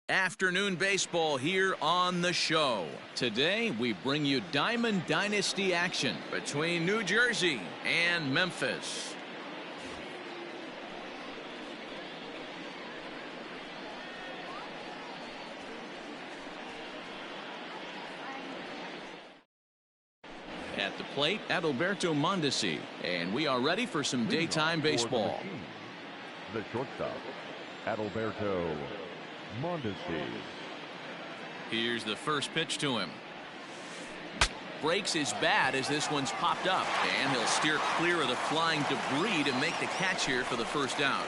Afternoon baseball here on the show. Today we bring you Diamond Dynasty action between New Jersey and Memphis. At the plate, Adalberto Mondesi, and we are ready for some daytime baseball. The shortstop, Adalberto Mondesi. Here's the first pitch to him. Breaks his bat as this one's popped up, and he'll steer clear of the flying debris to make the catch here for the first out.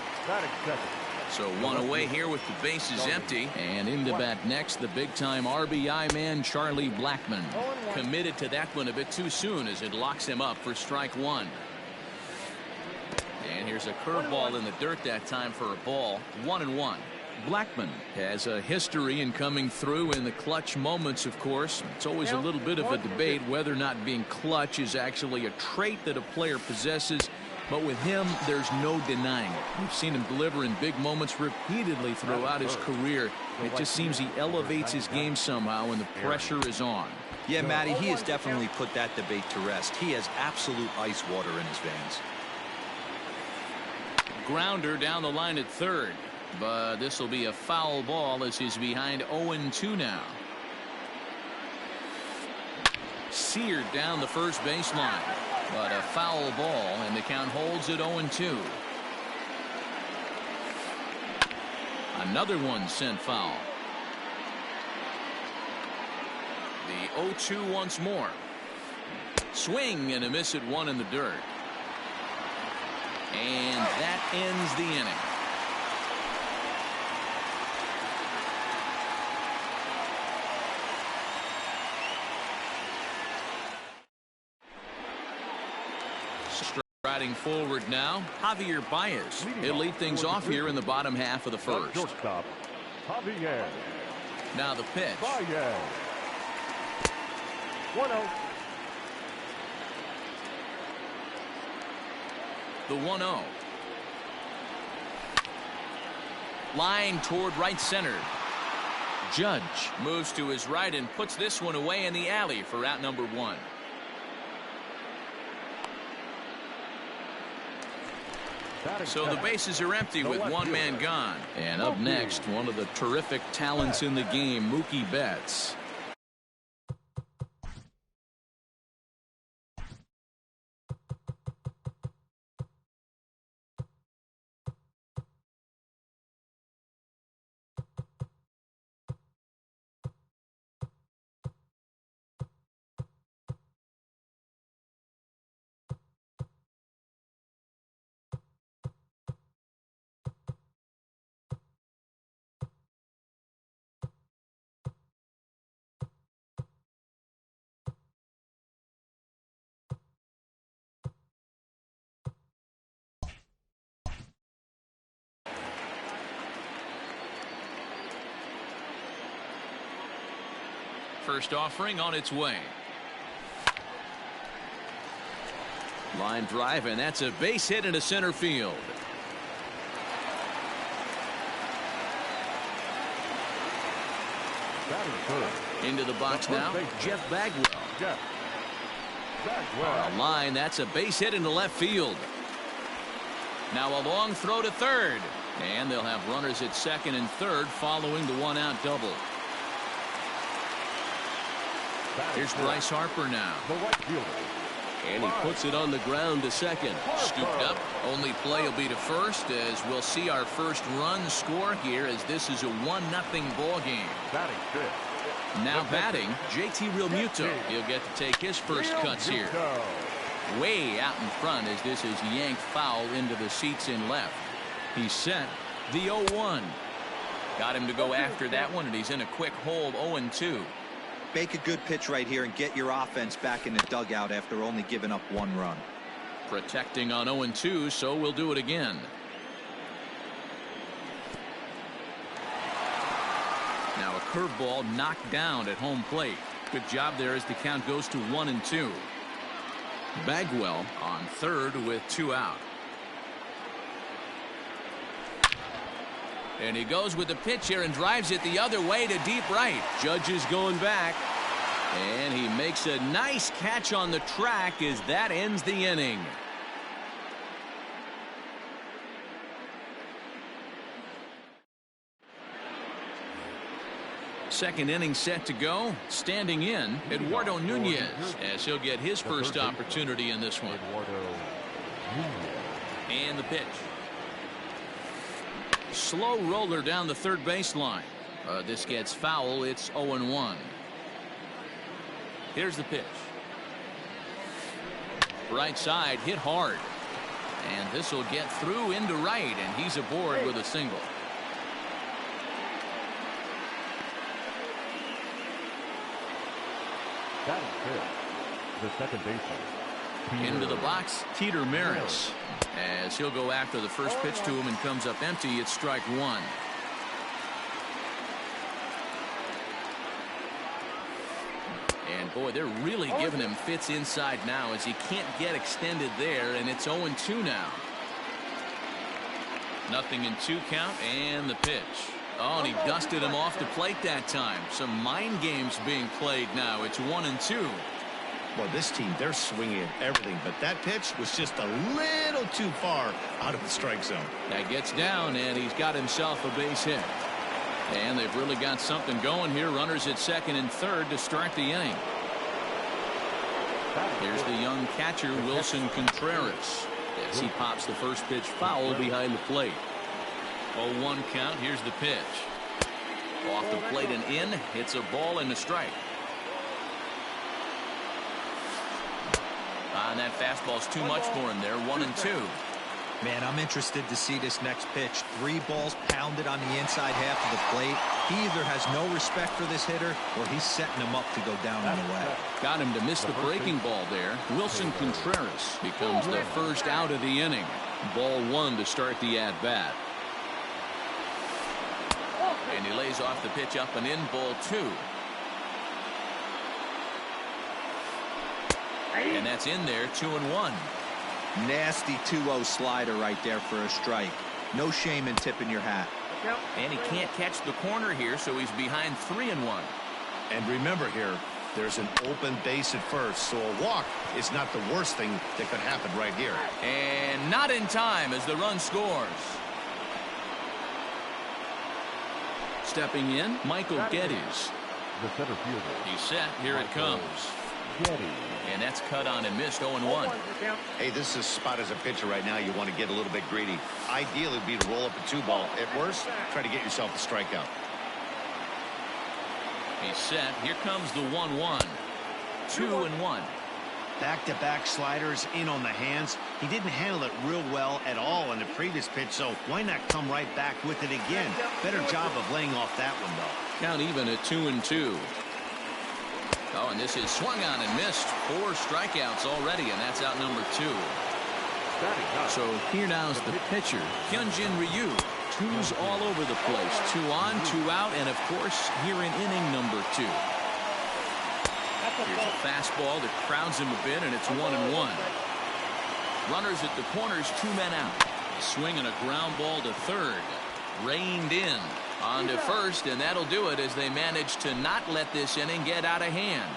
So one away here with the bases empty, and in to bat next, the big-time RBI man Charlie Blackmon. Committed to that one a bit too soon as it locks him up for strike one. And here's a curveball in the dirt that time for a ball. 1-1. Blackmon has a history in coming through in the clutch moments, of course. It's always a little bit of a debate whether or not being clutch is actually a trait that a player possesses. But with him, there's no denying it. We've seen him deliver in big moments repeatedly throughout his career. It just seems he elevates his game somehow when the pressure is on. Yeah, Matty, he has definitely put that debate to rest. He has absolute ice water in his veins. Grounder down the line at third. But this will be a foul ball as he's behind 0-2 now. Seared down the first baseline. But a foul ball, and the count holds at 0-2. Another one sent foul. The 0-2 once more. Swing and a miss at one in the dirt. And that ends the inning. Striding forward now, Javier Baez. He'll lead things off here in the bottom half of the first. Shortstop, Javier. Now the pitch. Baez. 1-0. The 1-0. Line toward right center. Judge moves to his right and puts this one away in the alley for out number one. So the bases are empty with one man gone. And up next, one of the terrific talents in the game, Mookie Betts. First offering on its way. Line drive, and that's a base hit into center field. Into the box now, Jeff Bagwell. On a line, that's a base hit into left field. Now a long throw to third, and they'll have runners at second and third following the one-out double. Here's Bryce Harper now. And he puts it on the ground to second. Scooped up. Only play will be to first as we'll see our first run score here as this is a 1-0 ball game. Now batting, JT Realmuto. He'll get to take his first cuts here. Way out in front as this is yanked foul into the seats in left. He's set. The 0-1. Got him to go after that one, and he's in a quick hold 0-2. Make a good pitch right here and get your offense back in the dugout after only giving up one run. Protecting on 0-2, so we'll do it again. Now a curveball knocked down at home plate. Good job there as the count goes to 1-2. Bagwell on third with two out. And he goes with the pitch here and drives it the other way to deep right. Judge is going back. And he makes a nice catch on the track as that ends the inning. Second inning set to go. Standing in, Eduardo Nunez, as he'll get his first opportunity in this one. And the pitch. Slow roller down the third baseline. This gets foul. It's 0-1. Here's the pitch. Right side hit hard. And this will get through into right, and he's aboard with a single. That is fair. The second baseman. Into the box, Peter Maris. As he'll go after the first pitch to him and comes up empty, it's strike one. And boy, they're really giving him fits inside now as he can't get extended there, and it's 0-2 now. Nothing in 2 count, and the pitch. Oh, and he dusted him off the plate that time. Some mind games being played now. It's 1-2. Well, this team, they're swinging at everything, but that pitch was just a little too far out of the strike zone. That gets down, and he's got himself a base hit. And they've really got something going here. Runners at second and third to start the inning. Here's the young catcher, Wilson Contreras, as he pops the first pitch foul behind the plate. 0-1 count. Here's the pitch. Off the plate and in. It's a ball and a strike. And that fastball's too much for him there. 1-2. Man, I'm interested to see this next pitch. 3 balls pounded on the inside half of the plate. He either has no respect for this hitter or he's setting him up to go down and away. Got him to miss the breaking ball there. Wilson Contreras becomes the first out of the inning. Ball 1 to start the at-bat. And he lays off the pitch up and in. Ball 2. And that's in there. 2-1. Nasty 2-0 slider right there for a strike. No shame in tipping your hat. And he can't catch the corner here, so he's behind 3-1. And remember here, there's an open base at first, so a walk is not the worst thing that could happen right here. And not in time as the run scores. Stepping in, Michael Geddes. The center fielder. He's set. Here it comes. Geddes. And that's cut on and missed. 0-1. Hey, this is a spot as a pitcher right now. You want to get a little bit greedy. Ideally, it would be to roll up a 2-ball. At worst, try to get yourself a strikeout. He's set. Here comes the 1-1. 2-1. Back-to-back sliders in on the hands. He didn't handle it real well at all in the previous pitch, so why not come right back with it again? Better job of laying off that one, though. Count even at 2-2. Oh, and this is swung on and missed. 4 strikeouts already, and that's out number 2. So here now's the pitcher, Hyunjin Ryu. 2s all over the place. 2 on, 2 out, and of course, here in inning number 2. Here's a fastball that crowds him a bit, and it's 1-1. Runners at the corners, 2 men out. Swing and a ground ball to third. Reined in. On to first, and that'll do it as they manage to not let this inning get out of hand.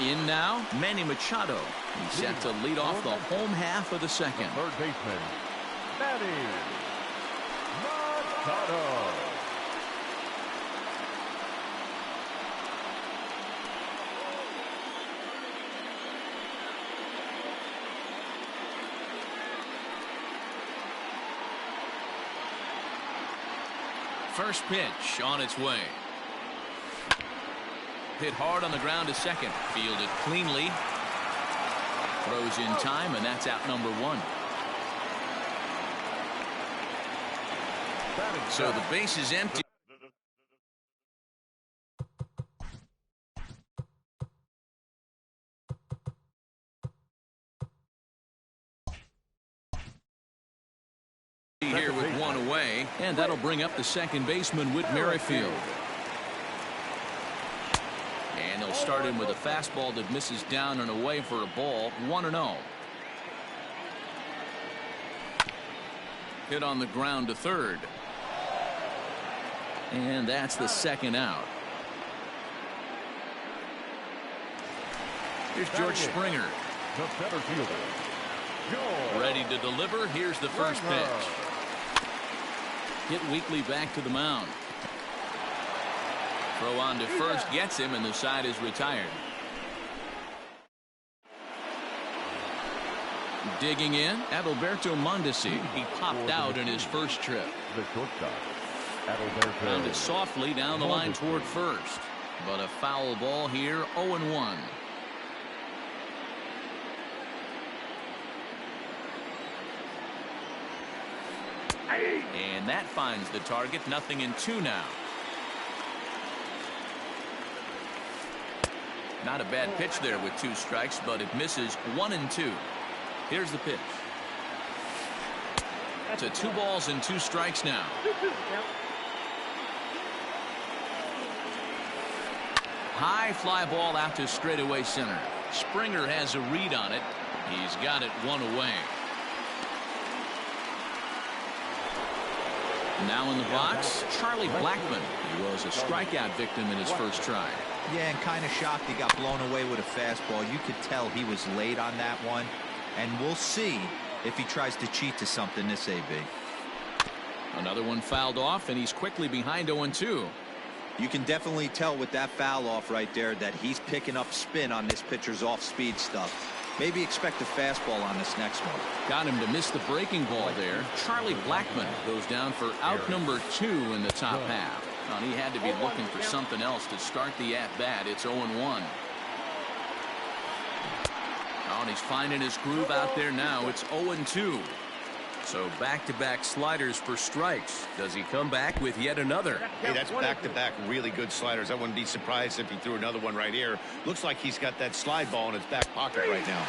In now, Manny Machado. He's set to lead off the home half of the second. Third baseman, Manny Machado. First pitch on its way. Hit hard on the ground to second. Fielded cleanly. Throws in time, and that's out number 1. So the base is empty. Here with 1 away, and that'll bring up the second baseman, Whit Merrifield. And they'll he'll start in with a fastball that misses down and away for a ball. 1-0. Hit on the ground to third. And that's the second out. Here's George Springer. The center fielder. Ready to deliver. Here's the first pitch. Hit weakly back to the mound. Throw on to first gets him, and the side is retired. Digging in, Adalberto Mondesi. He popped out in his first trip. The shortstop, Adalberto. Grounded softly down the line toward first. But a foul ball here, 0-1. And that finds the target. 0-2 now. Not a bad pitch there with 2 strikes, but it misses. 1-2. Here's the pitch. To 2 balls and 2 strikes now. High fly ball out to straightaway center. Springer has a read on it. He's got it 1 away. Now in the box, Charlie Blackmon. He was a strikeout victim in his first try. Yeah, and kind of shocked he got blown away with a fastball. You could tell he was late on that one. And we'll see if he tries to cheat to something this AB. Another one fouled off, and he's quickly behind 0-2. You can definitely tell with that foul off right there that he's picking up spin on this pitcher's off-speed stuff. Maybe expect a fastball on this next one. Got him to miss the breaking ball there. Charlie Blackmon goes down for out number 2 in the top half. And he had to be looking for something else to start the at-bat. It's 0-1. Oh, and he's finding his groove out there now. It's 0-2. So back-to-back sliders for strikes. Does he come back with yet another? Hey, that's back-to-back really good sliders. I wouldn't be surprised if he threw another one right here. Looks like he's got that slide ball in his back pocket right now.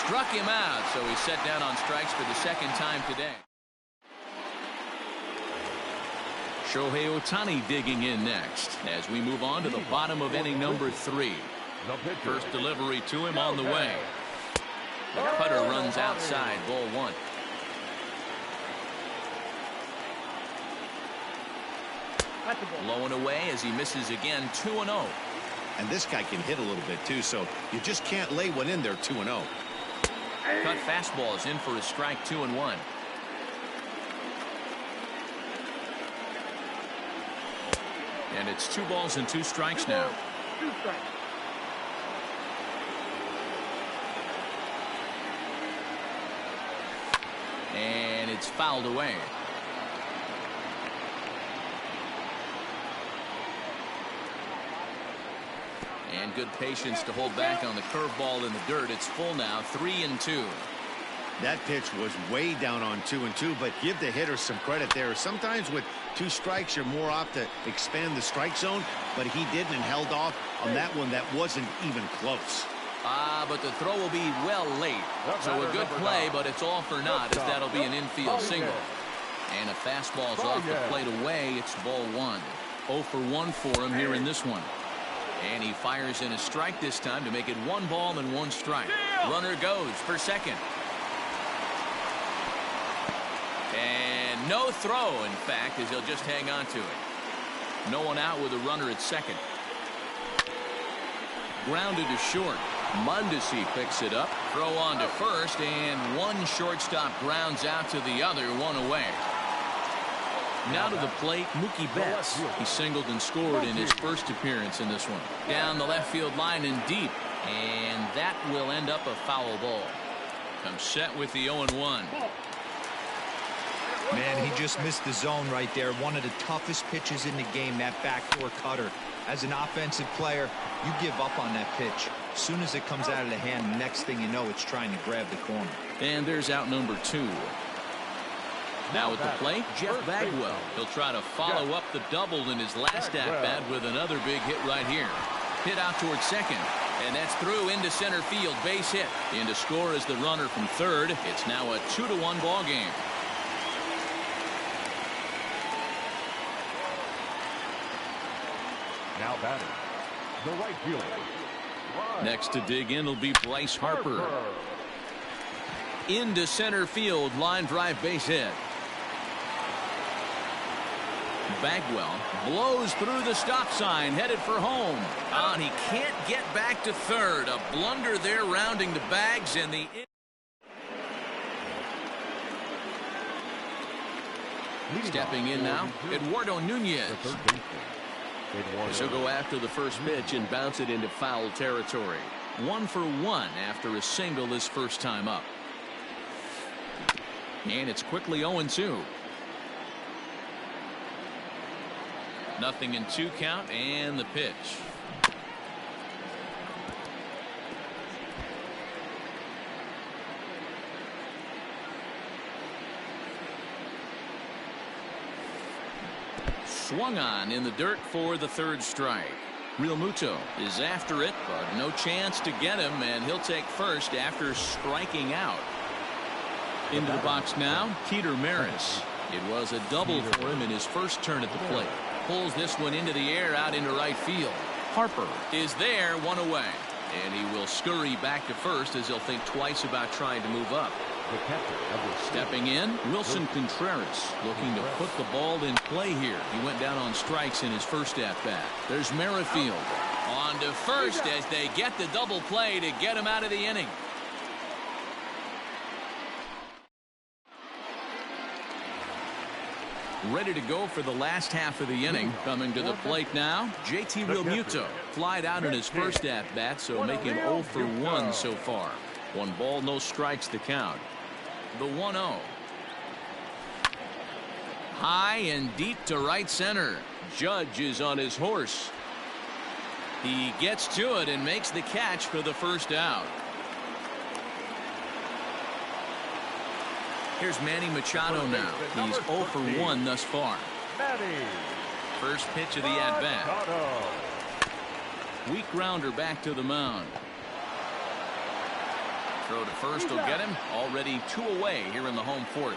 Struck him out, so he's set down on strikes for the second time today. Shohei Ohtani digging in next as we move on to the bottom of inning number 3. First delivery to him on the way. The cutter runs outside, ball 1. Low and away as he misses again. 2-0. And this guy can hit a little bit too, so you just can't lay one in there. 2-0. Cut fastball is in for a strike. 2-1. And it's 2 balls and 2 strikes now. And it's fouled away. And good patience to hold back on the curveball in the dirt. It's full now. 3-2. That pitch was way down on 2-2, but give the hitter some credit there. Sometimes with 2 strikes, you're more apt to expand the strike zone, but he didn't and held off on that one that wasn't even close. But the throw will be well late. So a good play, but it's all for naught, as that'll be an infield single. And a fastball's off the plate away. It's ball 1. 0 for 1 for him here in this one. And he fires in a strike this time to make it 1 ball and 1 strike. Runner goes for second. And no throw, in fact, as he'll just hang on to it. No one out with a runner at second. Grounded to short. Mondesi picks it up. Throw on to first, and one shortstop grounds out to the other. 1 away. Now to the plate, Mookie Betts. He singled and scored in his first appearance in this one. Down the left field line and deep. And that will end up a foul ball. Comes set with the 0-1. Man, he just missed the zone right there. One of the toughest pitches in the game, that backdoor cutter. As an offensive player, you give up on that pitch. As soon as it comes out of the hand, the next thing you know, it's trying to grab the corner. And there's out number 2. Now at the plate, Jeff Bagwell. He'll try to follow up the double in his last at-bat with another big hit right here. Hit out towards second. And that's through into center field. Base hit. In to score is the runner from third. It's now a 2-1 ball game. Now batting, the right fielder, Next to dig in will be Bryce Harper. Into center field, line drive base hit. Bagwell blows through the stop sign, headed for home. And he can't get back to third. A blunder there, rounding the bags, and the stepping in now, Eduardo Nunez. He'll go after the first pitch and bounce it into foul territory. 1 for 1 after a single his first time up. And it's quickly 0-2. Nothing in 2 count, and the pitch. Swung on in the dirt for the third strike. Real Muto is after it, but no chance to get him, and he'll take first after striking out. Into the box now, Keter Maris. It was a double for him in his first turn at the plate. Pulls this one into the air, out into right field. Harper is there, 1 away. And he will scurry back to first as he'll think twice about trying to move up. Stepping in, Wilson Contreras looking to put the ball in play here. He went down on strikes in his first at-bat. There's Merrifield on to first as they get the double play to get him out of the inning. Ready to go for the last half of the inning. Coming to the plate now, JT Realmuto. Flied out in his first at-bat, so making 0 for 1 so far. 1 ball, no strikes to count. The 1-0. High and deep to right center. Judge is on his horse. He gets to it and makes the catch for the first out. Here's Manny Machado now. He's 0 for 1 thus far. First pitch of the at-bat. Weak grounder back to the mound. Throw to first will get him. Already 2 away here in the home 4th.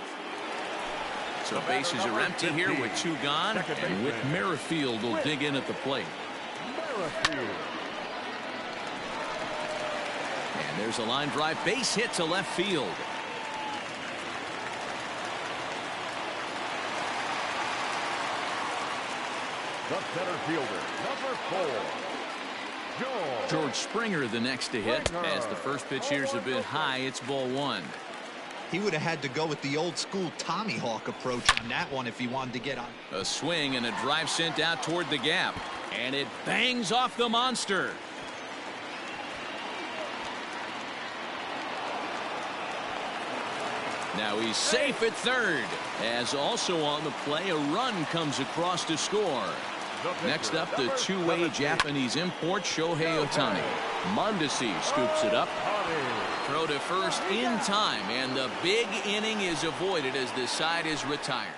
So bases are empty here with 2 gone. And with Merrifield will dig in at the plate. And there's a line drive base hit to left field. The center fielder, number 4, George Springer the next to hit. As the first pitch here's a bit high, it's ball 1. He would have had to go with the old school Tommy Hawk approach on that one if he wanted to get on. A swing and a drive sent out toward the gap. And it bangs off the monster. Now he's safe at third. As also on the play, a run comes across to score. Next up, the two-way Japanese import, Shohei Ohtani. Mondesi scoops it up. Throw to first in time, and the big inning is avoided as the side is retired.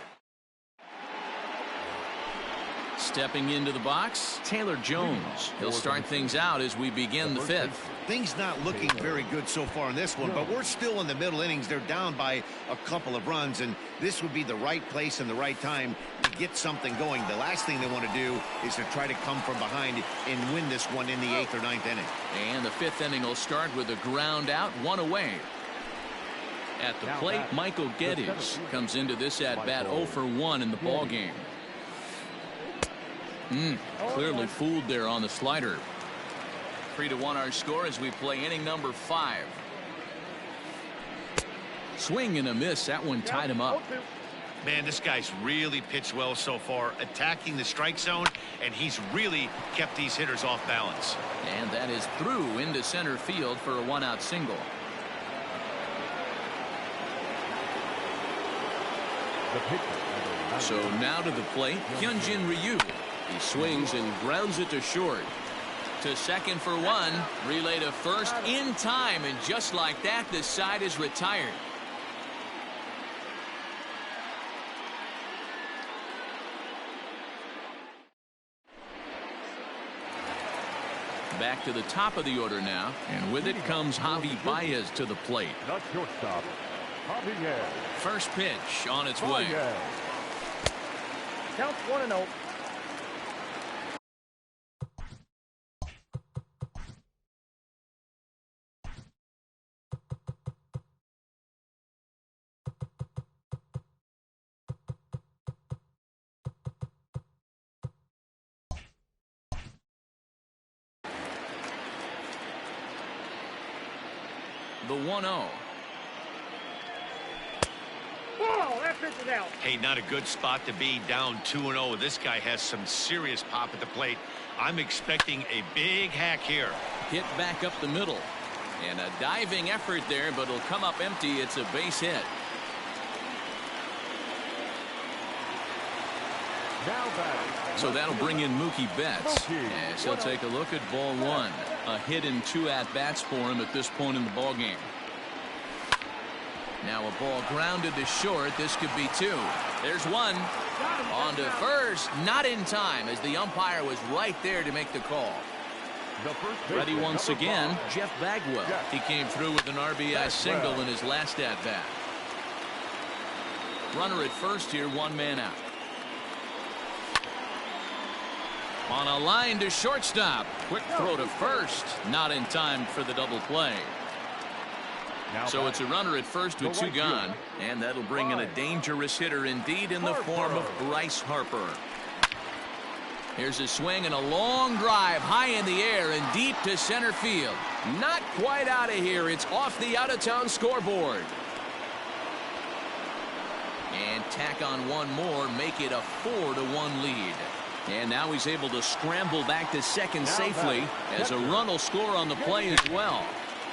Stepping into the box, Taylor Jones. He'll start things out as we begin the 5th. Things not looking very good so far in this one, but we're still in the middle innings. They're down by a couple of runs, and this would be the right place and the right time to get something going. The last thing they want to do is to try to come from behind and win this one in the 8th or 9th inning. And the 5th inning will start with a ground out, 1 away. At the plate, Michael Geddes comes into this at-bat 0 for 1 in the ballgame. Clearly fooled there on the slider. 3-1 our score as we play inning number 5. Swing and a miss. That one tied him up. Man, this guy's really pitched well so far, attacking the strike zone, and he's really kept these hitters off balance. And that is through into center field for a 1-out single. So now to the plate, Hyunjin Ryu. He swings and grounds it to short. To second for 1. Relay to first in time, and just like that, the side is retired. Back to the top of the order now, and with it comes Javi Baez to the plate. Not shortstop, Javier. First pitch on its way. Counts 1-0. The 1-0. Hey, not a good spot to be, down 2-0. This guy has some serious pop at the plate. I'm expecting a big hack here. Hit back up the middle. And a diving effort there, but it'll come up empty. It's a base hit. So that'll bring in Mookie Betts as he'll take a look at ball one. A hit and 2 at-bats for him at this point in the ballgame. Now a ball grounded to short. This could be 2. There's 1. On to first. Not in time as the umpire was right there to make the call. Ready once again, Jeff Bagwell. He came through with an RBI single in his last at-bat. Runner at first here, 1 man out. On a line to shortstop. Quick throw to first. Not in time for the double play. So it's a runner at first with 2 gone. And that'll bring in a dangerous hitter indeed in the form of Bryce Harper. Here's a swing and a long drive high in the air and deep to center field. Not quite out of here. It's off the out-of-town scoreboard. And tack on 1 more, make it a 4-1 lead. And now he's able to scramble back to second safely as a run will score on the play as well.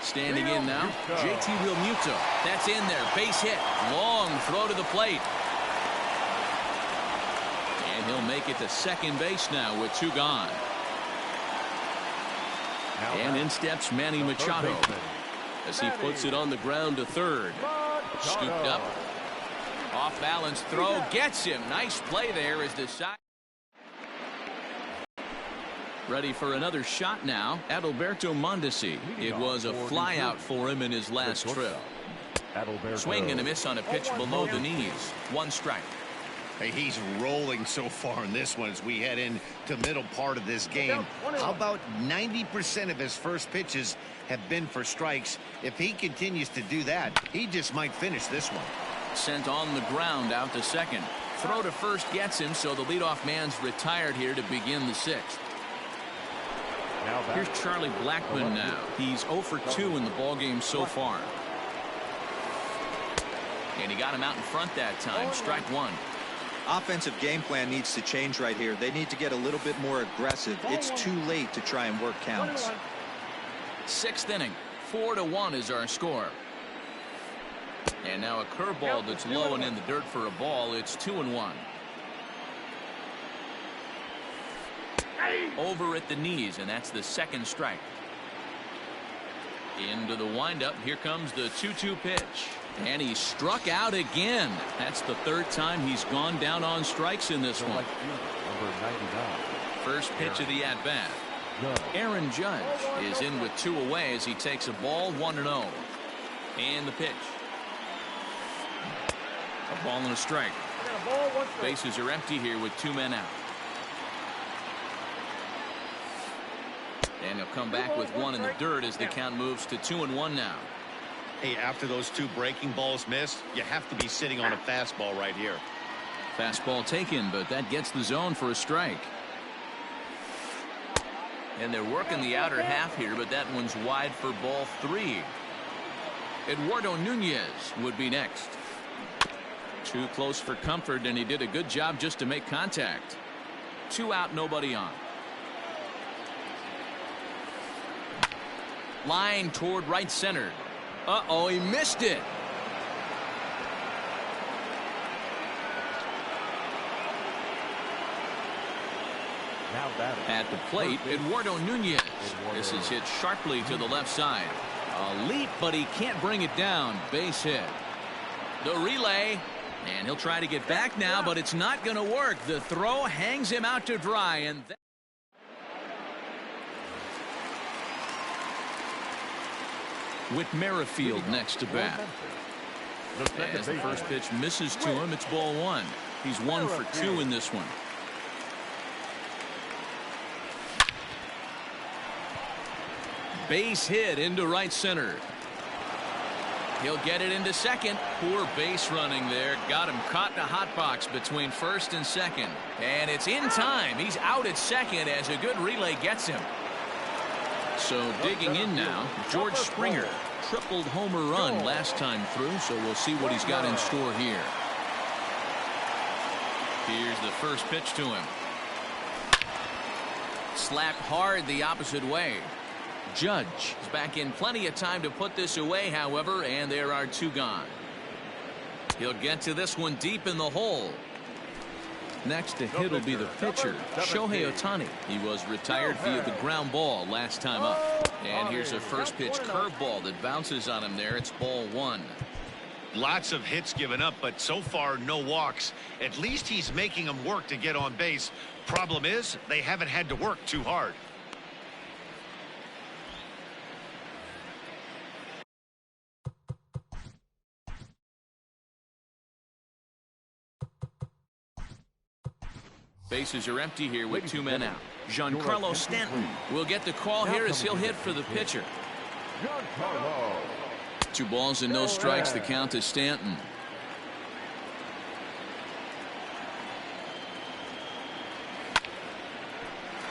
Standing in now, JT Realmuto. That's in there. Base hit. Long throw to the plate. And he'll make it to second base now with 2 gone. And in steps Manny Machado as he puts it on the ground to third. Scooped up. Off balance throw. Gets him. Nice play there as the side. Ready for another shot now. Adalberto Mondesi. It was a flyout for him in his last trip. Swing and a miss on a pitch below the knees. 1 strike. Hey, he's rolling so far in this one as we head into the middle part of this game. How about 90% of his first pitches have been for strikes? If he continues to do that, he just might finish this one. Sent on the ground out to second. Throw to first gets him, so the leadoff man's retired here to begin the 6th. Here's Charlie Blackmon now. He's 0 for 2 in the ballgame so far. And he got him out in front that time. Strike 1. Offensive game plan needs to change right here. They need to get a little bit more aggressive. It's too late to try and work counts. 6th inning. 4-1 is our score. And now a curveball that's low and in the dirt for a ball. It's 2-1. Over at the knees, and that's the 2nd strike. Into the windup. Here comes the 2-2 pitch. And he struck out again. That's the 3rd time he's gone down on strikes in this one. First pitch of the at-bat. Aaron Judge is in with 2 away as he takes a ball 1-0. And the pitch. A ball and a strike. Bases are empty here with 2 men out. And he'll come back with 1 in the dirt as the count moves to 2-1 now. Hey, after those 2 breaking balls missed, you have to be sitting on a fastball right here. Fastball taken, but that gets the zone for a strike. And they're working the outer half here, but that one's wide for ball 3. Eduardo Nunez would be next. Too close for comfort, and he did a good job just to make contact. 2 out, nobody on. Line toward right center. Uh-oh, he missed it. At the plate, Eduardo Nunez. This is hit sharply to the left side. A leap, but he can't bring it down. Base hit. The relay. And he'll try to get back now, but it's not going to work. The throw hangs him out to dry. And Whit Merrifield next to bat. As the first pitch misses to him, it's ball 1. He's 1 for 2 in this one. Base hit into right center. He'll get it into second. Poor base running there. Got him caught in a hot box between first and second. And it's in time. He's out at second as a good relay gets him. So digging in now, George Springer. tripled homer run last time through, so we'll see what he's got in store here. Here's the first pitch to him. Slapped hard the opposite way. Judge is back in plenty of time to put this away, however, and there are 2 gone. He'll get to this one deep in the hole. Next to hit will be the pitcher, Shohei Ohtani. He was retired via the ground ball last time up. And here's a first pitch curveball that bounces on him there. It's ball 1. Lots of hits given up, but so far no walks. At least he's making them work to get on base. Problem is, they haven't had to work too hard. Bases are empty here with 2 men out. Giancarlo Stanton will get the call here as he'll hit for the pitcher. 2 balls and no strikes, the count to Stanton.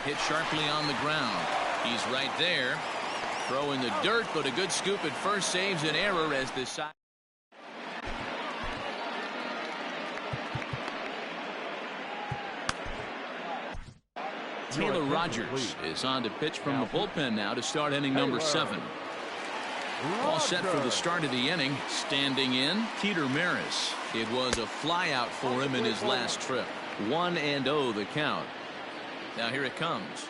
Hit sharply on the ground. He's right there. Throw in the dirt, but a good scoop at first saves an error as the side. Taylor Rogers is on to pitch from the bullpen now to start inning number 7. All set for the start of the inning. Standing in, Peter Maris. It was a flyout for him in his last trip. 1-0 the count. Now here it comes.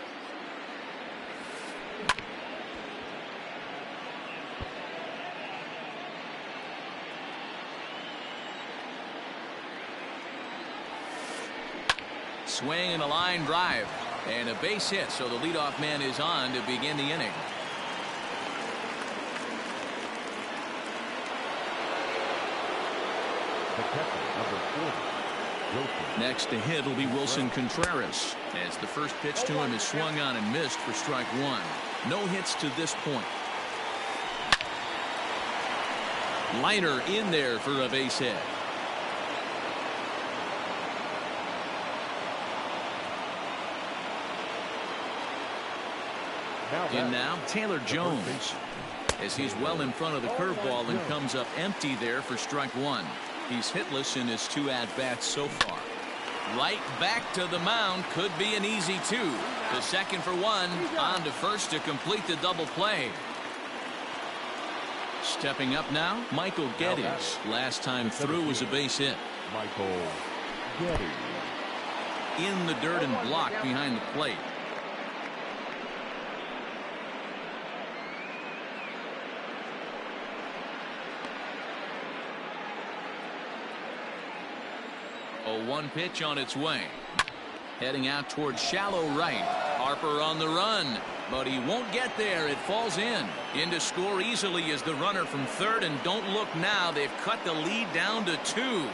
Swing and a line drive. And a base hit, so the leadoff man is on to begin the inning. Next to hit will be Wilson Contreras, as the first pitch to him is swung on and missed for strike 1. No hits to this point. Liner in there for a base hit. In now, Taylor Jones, as he's well in front of the curveball and comes up empty there for strike 1. He's hitless in his 2 at-bats so far. Right back to the mound. Could be an easy 2. The second for 1. On to first to complete the double play. Stepping up now, Michael Geddes. Last time through was a base hit. Michael Geddes. In the dirt and blocked behind the plate. A 1 pitch on its way. Heading out towards shallow right. Harper on the run, but he won't get there. It falls in. In to score easily is the runner from third, and don't look now. They've cut the lead down to 2.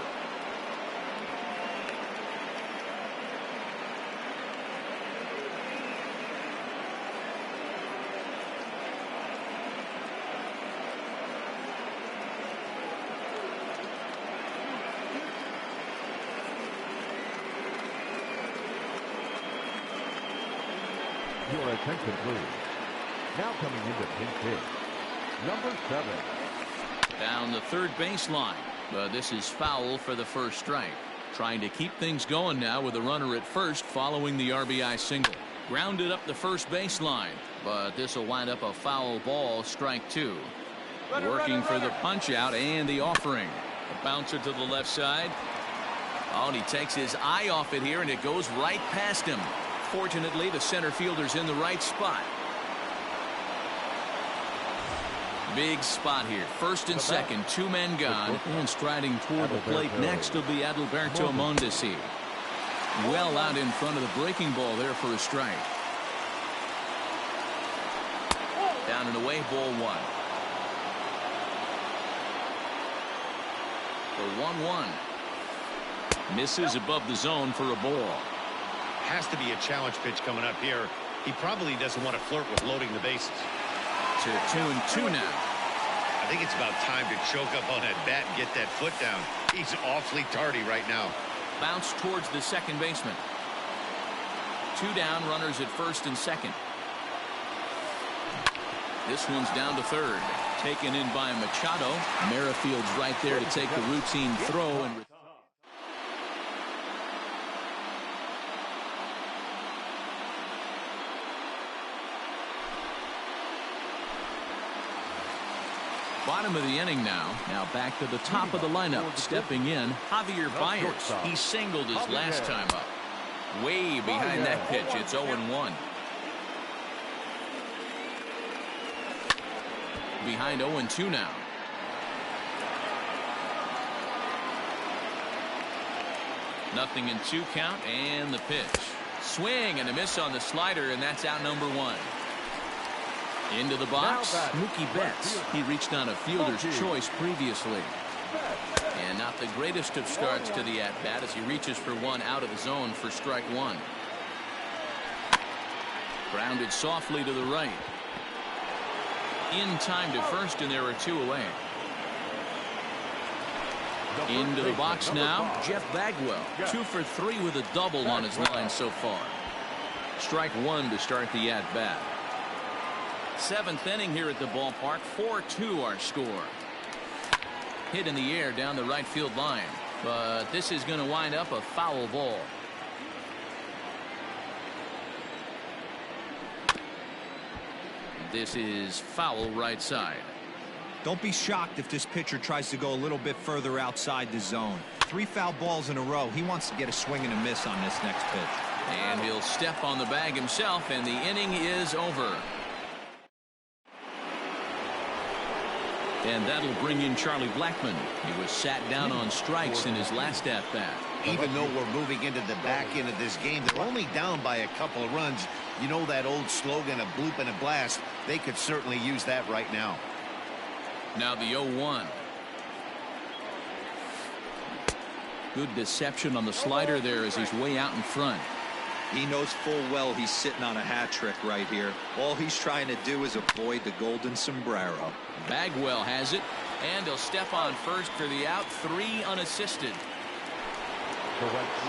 Your attention, please. Now coming into pinch hit, number 7. Down the third baseline, but this is foul for the first strike. Trying to keep things going now with a runner at first following the RBI single. Grounded up the first baseline, but this will wind up a foul ball, strike 2. Working for the punch out and the offering. A bouncer to the left side. Oh, and he takes his eye off it here, and it goes right past him. Fortunately, the center fielder's in the right spot. Big spot here. First and second, 2 men gone. And striding toward the plate next will be Adalberto Mondesi. Well out in front of the breaking ball there for a strike. Down and away, ball 1. The 1-1. Misses above the zone for a ball. Has to be a challenge pitch coming up here. He probably doesn't want to flirt with loading the bases. To 2-2 now. I think it's about time to choke up on that bat and get that foot down. He's awfully tardy right now. Bounce towards the second baseman. 2 down, runners at first and second. This one's down to third. Taken in by Machado. Merrifield's right there to take the routine throw. And bottom of the inning now. Now back to the top of the lineup. Stepping in, Javier Baez. He singled his last time up. Way behind that pitch. It's 0-1. Behind 0-2 now. Nothing in 2 count, and the pitch. Swing and a miss on the slider, and that's out number 1. Into the box, Mookie Betts. He reached on a fielder's choice previously. And not the greatest of starts to the at-bat as he reaches for one out of the zone for strike 1. Grounded softly to the right. In time to first, and there are 2 away. Into the box now, Jeff Bagwell. 2 for 3 with a double on his line so far. Strike 1 to start the at-bat. 7th inning here at the ballpark. 4-2 our score. Hit in the air down the right field line, but this is going to wind up a foul ball. This is foul right side. Don't be shocked if this pitcher tries to go a little bit further outside the zone. 3 foul balls in a row. He wants to get a swing and a miss on this next pitch. And he'll step on the bag himself, and the inning is over. And that'll bring in Charlie Blackmon. He was sat down on strikes in his last at-bat. Even though we're moving into the back end of this game, they're only down by a couple of runs. You know that old slogan, a bloop and a blast. They could certainly use that right now. Now the 0-1. Good deception on the slider there as he's way out in front. He knows full well he's sitting on a hat trick right here. All he's trying to do is avoid the golden sombrero. Bagwell has it, and he'll step on first for the out. 3 unassisted.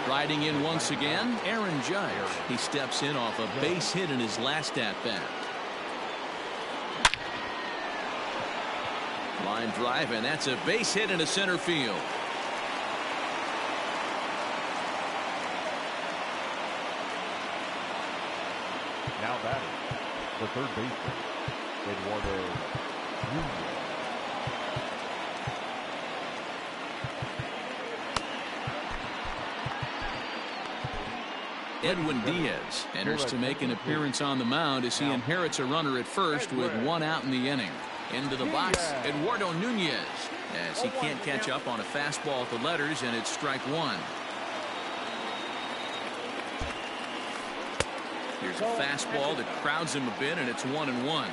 Riding in once again, Aaron Judge. He steps in off a base hit in his last at-bat. Line drive, and that's a base hit into center field. Now batting, the third baseman, Eduardo Nunez. Edwin Diaz enters to make an appearance on the mound as he inherits a runner at first with 1 out in the inning. Into the box, Eduardo Nunez, as he can't catch up on a fastball at the letters, and it's strike 1. Here's a fastball that crowds him a bit, and it's 1-1.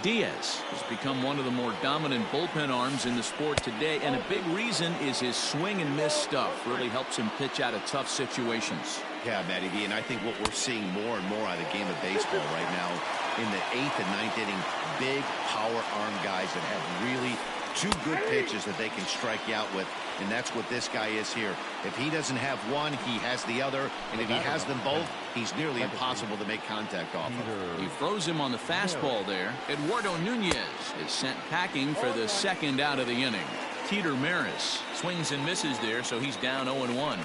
Diaz has become one of the more dominant bullpen arms in the sport today, and a big reason is his swing and miss stuff. Really helps him pitch out of tough situations. Yeah, Matty V, and I think what we're seeing more and more out of the game of baseball right now in the 8th and 9th inning, big power arm guys that have really 2 good pitches that they can strike you out with, and that's what this guy is here. If he doesn't have one, he has the other, and if he has them both, he's nearly impossible to make contact off of. He throws him on the fastball there. Eduardo Nunez is sent packing for the 2nd out of the inning. Teeter Maris swings and misses there, so he's down 0-1.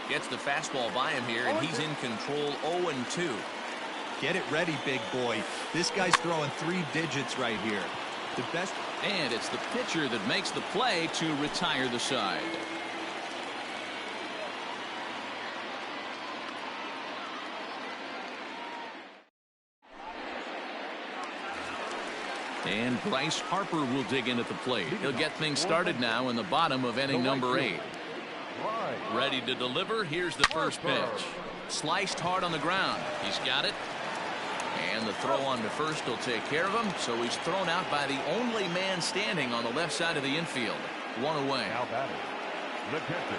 Gets the fastball by him here, and he's in control. 0-2. Get it ready, big boy. This guy's throwing 3 digits right here. The best. And it's the pitcher that makes the play to retire the side. And Bryce Harper will dig in at the plate. He'll get things started now in the bottom of inning number 8. Ready to deliver. Here's the first pitch. Sliced hard on the ground. He's got it. And the throw on to first will take care of him. So he's thrown out by the only man standing on the left side of the infield. 1 away. Now batting, the catcher,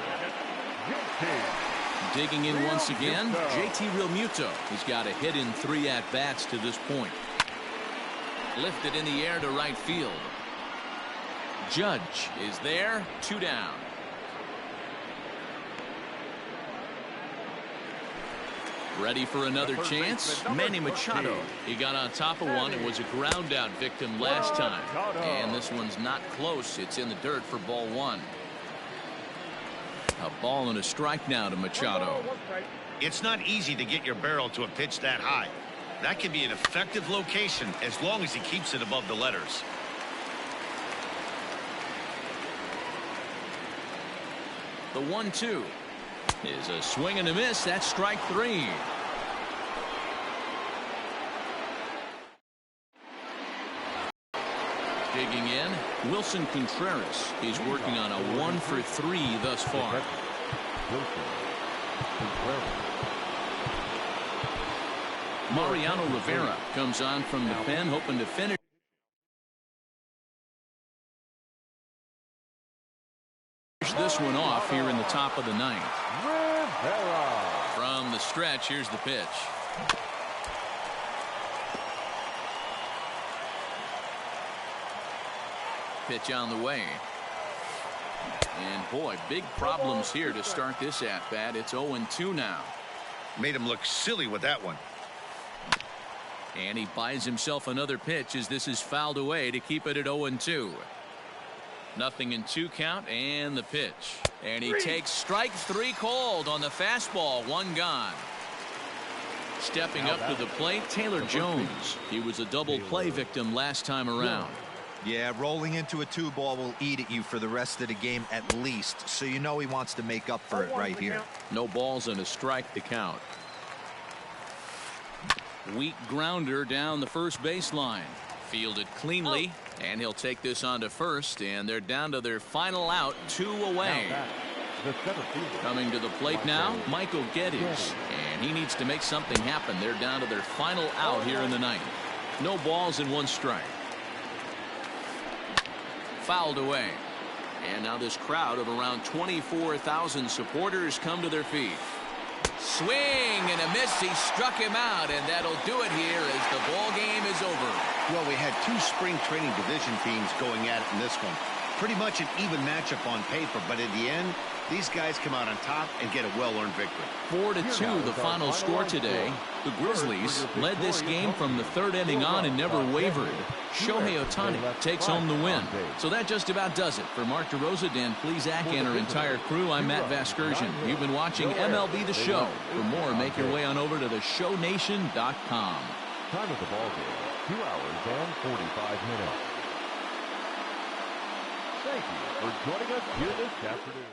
digging in once again, JT Realmuto. He's got a hit in 3 at-bats to this point. Lifted in the air to right field. Judge is there. 2 down. Ready for another chance? Manny Machado. He got on top of one and was a ground out victim last time. And this one's not close. It's in the dirt for ball one. A ball and a strike now to Machado. It's not easy to get your barrel to a pitch that high. That can be an effective location as long as he keeps it above the letters. The 1-2 is a swing and a miss. That's strike three. Digging in, Wilson Contreras. He's working on a 1-for-3 thus far. Mariano Rivera comes on from the pen, hoping to finish this one off here in the top of the ninth. From the stretch, here's the pitch. Pitch on the way. And boy, big problems here to start this at bat. It's 0-2 now. Made him look silly with that one. And he buys himself another pitch as this is fouled away to keep it at 0-2. Nothing in 2 count, and the pitch. And he takes strike three cold on the fastball. One gone. Stepping up to the plate, Taylor Jones. He was a double play victim last time around. Yeah, rolling into a 2-ball will eat at you for the rest of the game at least, so you know he wants to make up for it right here. No balls and a strike to count. Weak grounder down the first baseline. Fielded cleanly, and he'll take this on to first, and they're down to their final out, 2 away. Coming to the plate now, Michael Geddes, and he needs to make something happen. They're down to their final out here in the ninth. No balls and 1 strike. Fouled away. And now this crowd of around 24,000 supporters come to their feet. Swing and a miss. He struck him out, and that'll do it here as the ball game is over. Well, we had 2 spring training division teams going at it in this one. Pretty much an even matchup on paper, but in the end, these guys come out on top and get a well-earned victory. 4-2 the final score today. The Grizzlies led this game from the 3rd inning on and never wavered. Shohei Ohtani takes home the win. So that just about does it. For Mark DeRosa, Dan Plesac, and our entire crew, I'm Matt Vasgersian. You've been watching MLB The Show. For more, make your way on over to theshownation.com. Time of the ball game, 2 hours and 45 minutes. Thank you for joining us here this afternoon.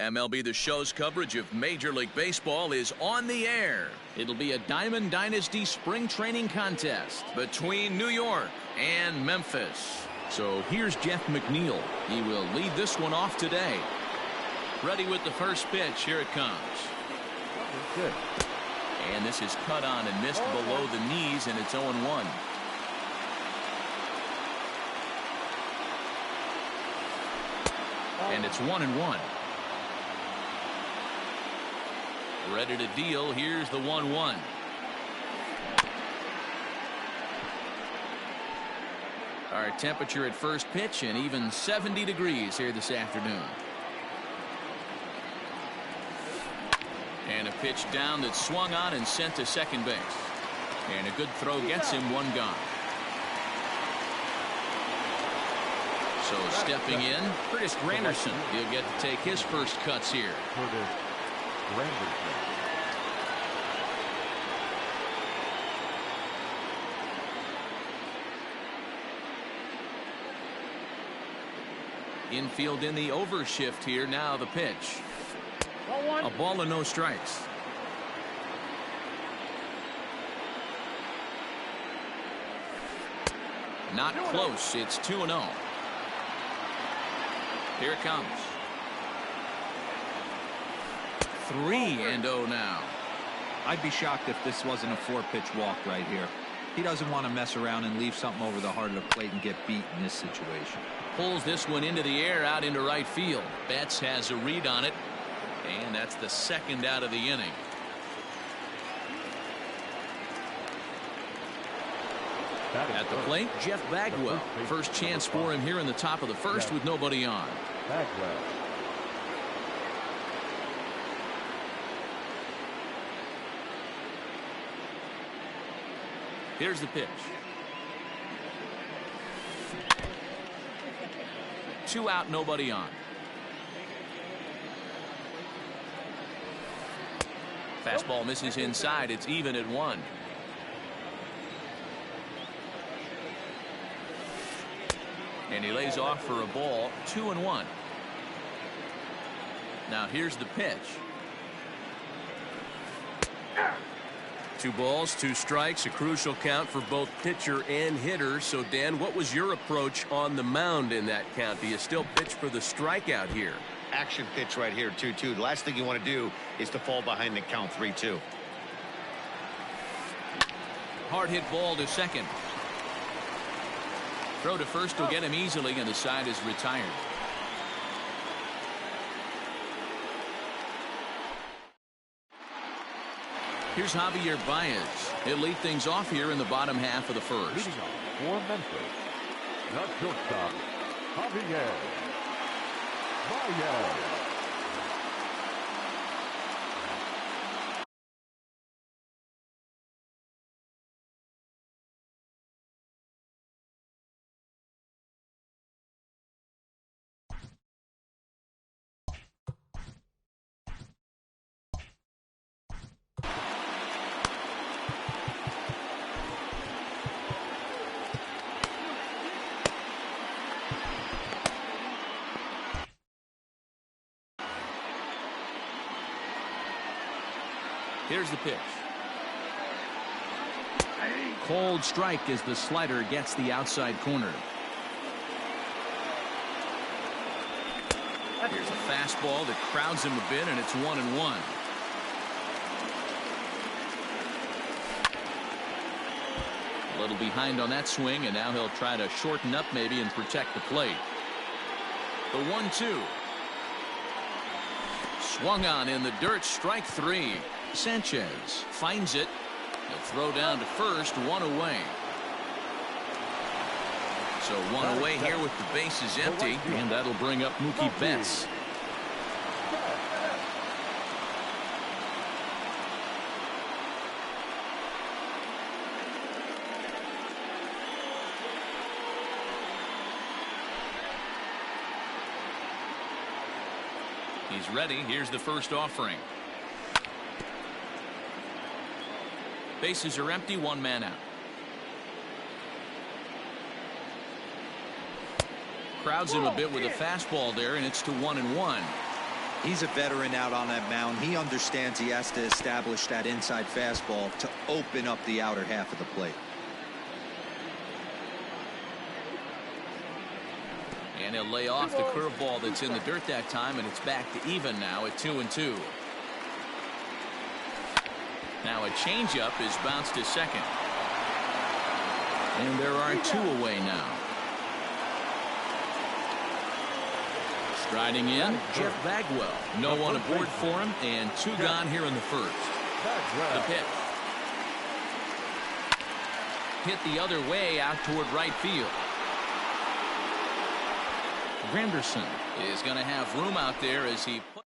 MLB The Show's coverage of Major League Baseball is on the air. It'll be a Diamond Dynasty spring training contest between New York and Memphis. So here's Jeff McNeil. He will lead this one off today. Ready with the first pitch. Here it comes. Good. And this is cut on and missed below the knees, and it's 0-1. And it's 1-1. Ready to deal. Here's the 1-1. Our temperature at first pitch, and even 70 degrees here this afternoon. And a pitch down that's swung on and sent to second base. And a good throw gets him one gone. So stepping in, Curtis Granderson. He'll get to take his first cuts here. Curtis Granderson. Infield in the overshift here. Now the pitch. A ball and no strikes. Not close. It's 2-0. Here it comes. 3-0 now. I'd be shocked if this wasn't a 4-pitch walk right here. He doesn't want to mess around and leave something over the heart of the plate and get beat in this situation. Pulls this one into the air out into right field. Betts has a read on it. And that's the second out of the inning. At the plate, Jeff Bagwell. First chance for him here in the top of the first with nobody on. Bagwell. Here's the pitch. 2 out, nobody on. Fastball misses inside. It's even at 1. And he lays off for a ball. 2-1. Now here's the pitch. 2 balls, 2 strikes, a crucial count for both pitcher and hitter. So Dan, what was your approach on the mound in that count? Do you still pitch for the strikeout here? Action pitch right here, 2-2. The last thing you want to do is to fall behind the count 3-2. Hard hit ball to second. Throw to first will get him easily, and the side is retired. Here's Javier Baez. He'll lead things off here in the bottom half of the first. Leading off for Memphis, the shortstop, Javier Baez. Here's the pitch. Cold strike as the slider gets the outside corner. Here's a fastball that crowds him a bit, and it's 1-1. A little behind on that swing, and now he'll try to shorten up maybe and protect the plate. The 1-2. Swung on in the dirt, strike 3. Sanchez finds it. He'll throw down to first, 1 away. So 1 away here with the bases empty, and that'll bring up Mookie Betts. He's ready. Here's the first offering. Bases are empty, 1 man out. Crowds him a bit with a fastball there, and it's to 1-1. He's a veteran out on that mound. He understands he has to establish that inside fastball to open up the outer half of the plate. And he'll lay off the curveball that's in the dirt that time, and it's back to even now at 2-2. Now a changeup is bounced to second. And there are 2 away now. Striding in, Jeff Bagwell. No one aboard for him, and 2 gone here in the first. The pitch. Hit the other way out toward right field. Granderson is going to have room out there as he put.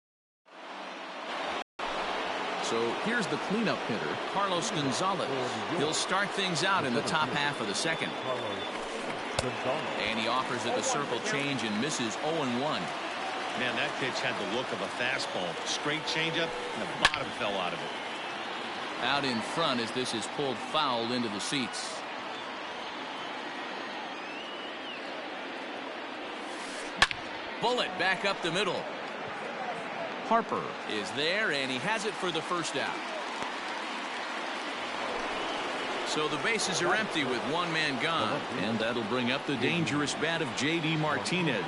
So here's the cleanup hitter, Carlos Gonzalez. He'll start things out in the top half of the second. And he offers it the circle change and misses 0-1. Man, that pitch had the look of a fastball. Straight changeup, and the bottom fell out of it. Out in front as this is pulled foul into the seats. Bullet back up the middle. Harper is there, and he has it for the first out. So the bases are empty with 1 man gone, and that'll bring up the dangerous bat of J.D. Martinez.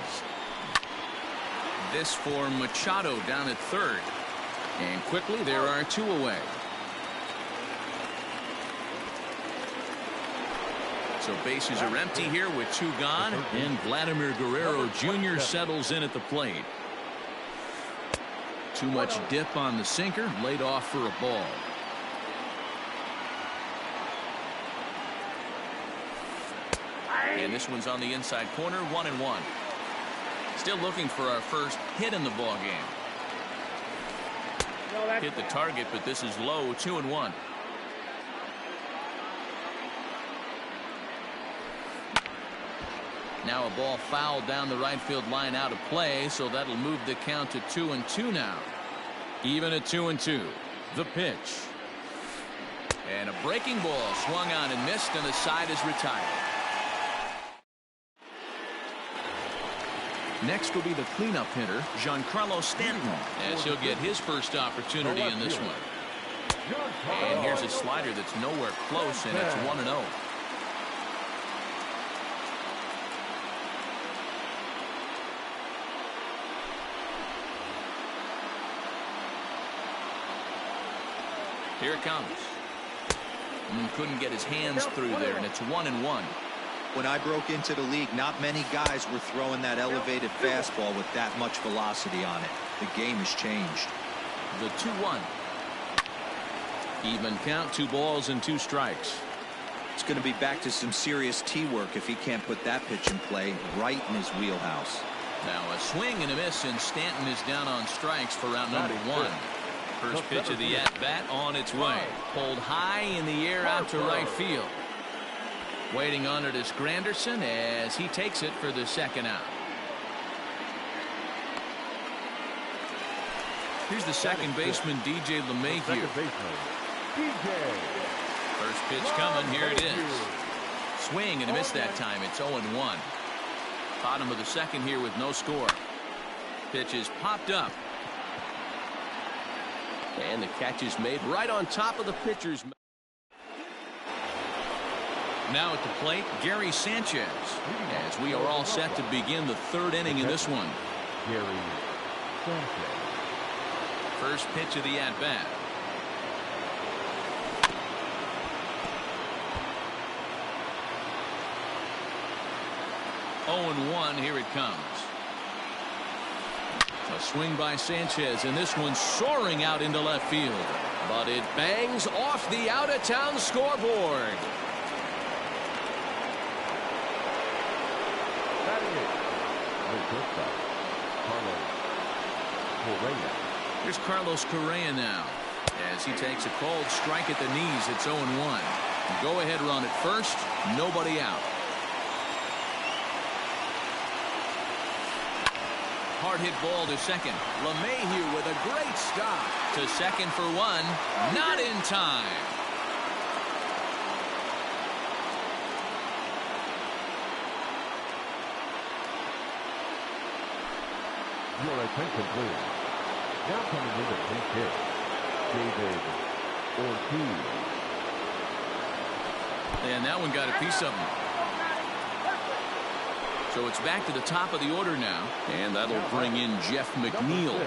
This for Machado down at third. And quickly there are 2 away. So bases are empty here with 2 gone, and Vladimir Guerrero Jr. settles in at the plate. Too much dip on the sinker, laid off for a ball. And this one's on the inside corner, 1-1. Still looking for our first hit in the ball game. Hit the target, but this is low, 2-1. Now a ball fouled down the right field line out of play, so that'll move the count to 2-2 now. Even at 2-2. The pitch. And a breaking ball swung on and missed, and the side is retired. Next will be the cleanup hitter, Giancarlo Stanton, as he'll get his first opportunity in this one. And here's a slider that's nowhere close, and it's 1-0. Here it comes. Couldn't get his hands through there, and it's 1-1. When I broke into the league, not many guys were throwing that elevated fastball with that much velocity on it. The game has changed. The 2-1. Even count, 2 balls and 2 strikes. It's going to be back to some serious tee work if he can't put that pitch in play right in his wheelhouse. Now a swing and a miss, and Stanton is down on strikes for round number 1. First pitch of the at-bat on its way. Pulled high in the air out to right field. Waiting on it is Granderson as he takes it for the second out. Here's the second baseman, DJ LeMahieu. First pitch coming. Here it is. Swing and a miss that time. It's 0-1. Bottom of the second here with no score. Pitch is popped up. And the catch is made right on top of the pitcher's mouth. Now at the plate, Gary Sanchez, as we are all set to begin the 3rd inning in this one. Gary Sanchez. First pitch of the at-bat. Oh, 0-1, here it comes. A swing by Sanchez, and this one soaring out into left field. But it bangs off the out-of-town scoreboard. Here's Carlos Correa now, as he takes a cold strike at the knees. It's 0-1. Go ahead run at first, nobody out. Hard hit ball to second. LeMahieu with a great stop to second for 1. Not in time. Your attention, please. Now coming in the pinch hit, David Ortiz. And that one got a piece of him. So it's back to the top of the order now. And that'll bring in Jeff McNeil.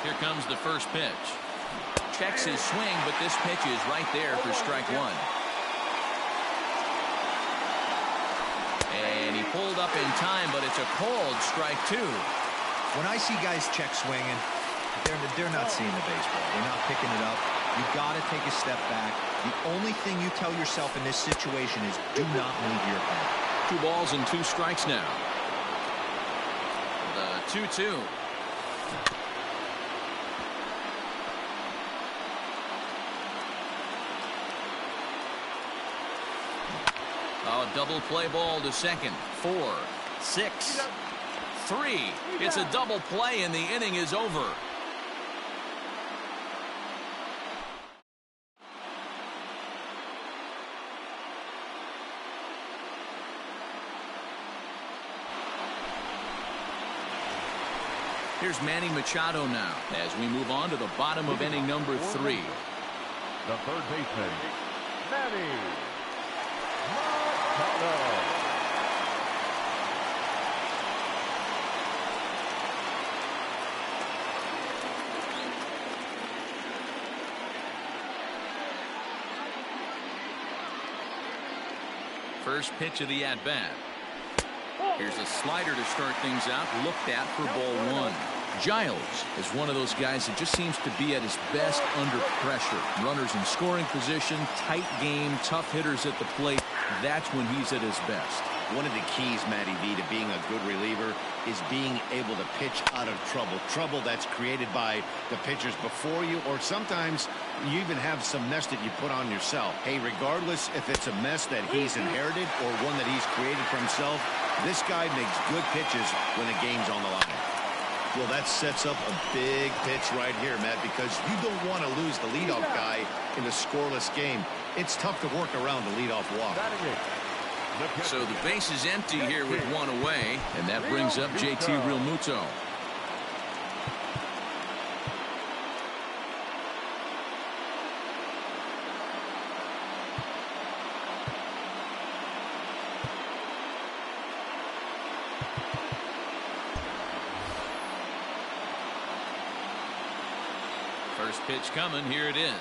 Here comes the first pitch. Checks his swing, but this pitch is right there for strike one. And he pulled up in time, but it's a cold strike two. When I see guys check swinging, they're not seeing the baseball. They're not picking it up. You got to take a step back. The only thing you tell yourself in this situation is do not move your pen. 2 balls and 2 strikes now. The 2-2. Oh, double play ball to second. 4, 6, 3. It's a double play and the inning is over. Here's Manny Machado now as we move on to the bottom of inning number 3. The third baseman, Manny Machado. First pitch of the at-bat. Here's a slider to start things out, looked at for ball 1. Giles is one of those guys that just seems to be at his best under pressure. Runners in scoring position, tight game, tough hitters at the plate. That's when he's at his best. One of the keys, Matty V, to being a good reliever is being able to pitch out of trouble. Trouble that's created by the pitchers before you, or sometimes you even have some mess that you put on yourself. Hey, regardless if it's a mess that he's inherited or one that he's created for himself, this guy makes good pitches when the game's on the line. Well, that sets up a big pitch right here, Matt, because you don't want to lose the leadoff guy in a scoreless game. It's tough to work around the leadoff walk. So the base is empty here with 1 away, and that brings up JT Realmuto. First pitch coming. Here it is.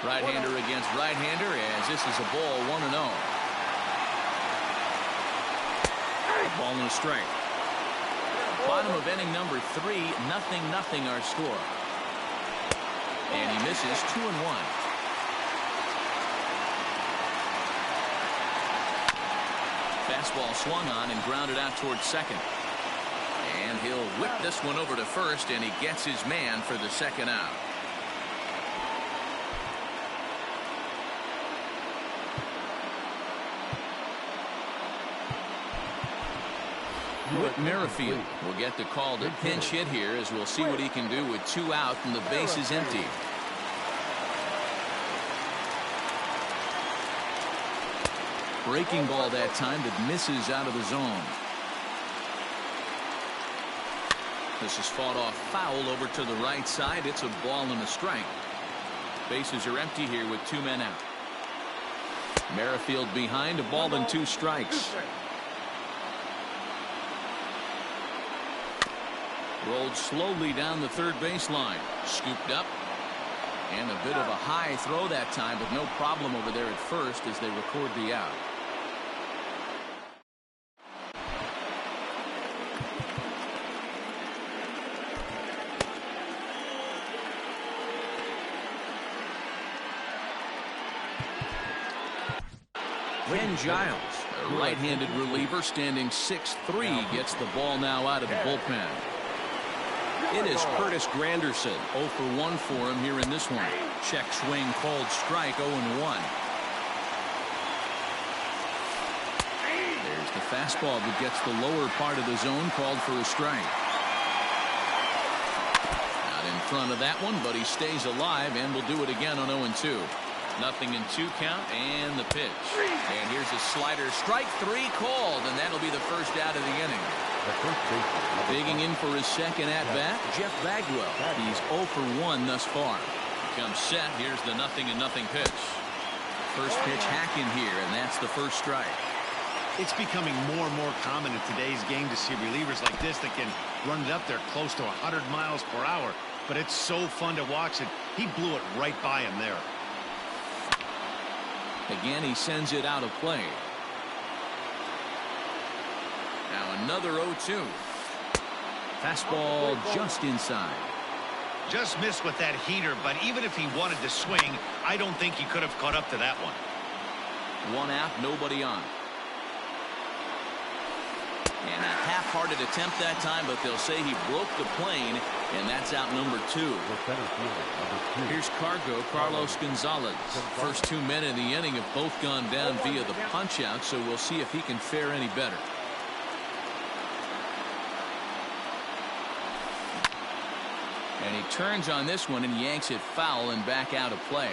Right-hander against right-hander as this is a ball 1-0. Ball and a strike. Bottom of inning number 3, 0-0 our score. And he misses 2-1. Fastball swung on and grounded out towards second. And he'll whip this one over to first, and he gets his man for the second out. Whit Merrifield will get the call to pinch hit here as we'll see what he can do with 2 out and the base is empty. Breaking ball that time that misses out of the zone. This is fought off foul over to the right side. It's a ball and a strike. Bases are empty here with 2 men out. Merrifield behind, a ball and 2 strikes. Rolled slowly down the third baseline. Scooped up. And a bit of a high throw that time, but no problem over there at first as they record the out. Ken Giles, a right-handed reliever standing 6'3", gets the ball now out of the bullpen. It is Curtis Granderson, 0 for 1 for him here in this one. Check swing, called strike, 0-1. There's the fastball that gets the lower part of the zone, called for a strike. Out in front of that one, but he stays alive and will do it again on 0-2. 0-2 count and the pitch. And here's a slider. Strike 3 called, and that'll be the first out of the inning. Digging in for his second at-bat, Jeff Bagwell. He's 0 for 1 thus far. Comes set. Here's the 0-0 pitch. First pitch hacking here, and that's the first strike. It's becoming more and more common in today's game to see relievers like this that can run it up there close to 100 miles per hour. But it's so fun to watch it. He blew it right by him there. Again, he sends it out of play. Now another 0-2. Fastball just inside. Just missed with that heater, but even if he wanted to swing, I don't think he could have caught up to that one. 1 out, nobody on. And a half-hearted attempt that time, but they'll say he broke the plane, and that's out number 2. Here's Carlos Gonzalez. First 2 men in the inning have both gone down via the punch-out, so we'll see if he can fare any better. And he turns on this one and yanks it foul and back out of play.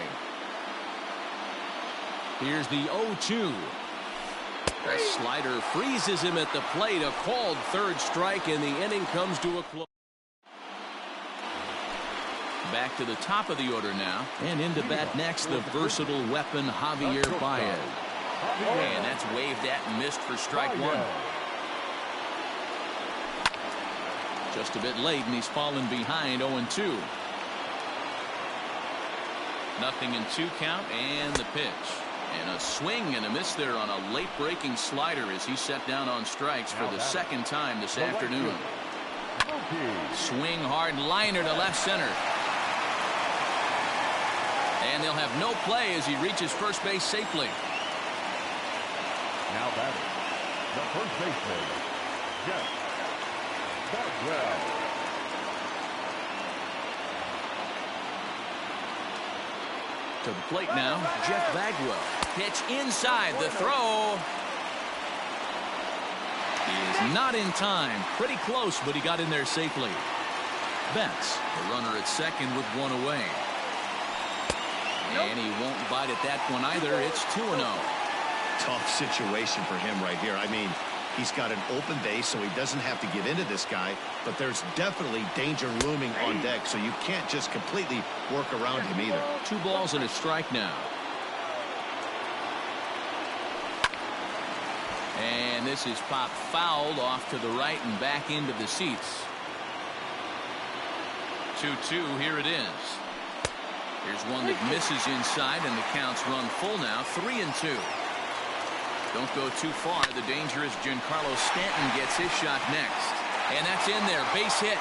Here's the 0-2. The slider freezes him at the plate. A called third strike, and the inning comes to a close. Back to the top of the order now, and into bat next, the versatile weapon Javier Baez. And that's waved at and missed for strike 1. Just a bit late, and he's fallen behind 0-2. 0-2 count and the pitch. And a swing and a miss there on a late breaking slider as he set down on strikes for the second time this afternoon. Swing hard liner to left center. And they'll have no play as he reaches first base safely. Now batting, the first baseman, Jeff Bagwell. To the plate now, Jeff Bagwell. Pitch inside, the throw is not in time. Pretty close, but he got in there safely. Betts, the runner at second with 1 away. And he won't bite at that one either. It's 2-0. Tough situation for him right here. I mean, he's got an open base, so he doesn't have to give into this guy, but there's definitely danger looming on deck, so you can't just completely work around him either. 2 balls and a strike now. And this is popped fouled off to the right and back into the seats. 2-2, here it is. Here's one that misses inside, and the count's run full now, 3-2. Don't go too far. The danger is Giancarlo Stanton gets his shot next. And that's in there. Base hit.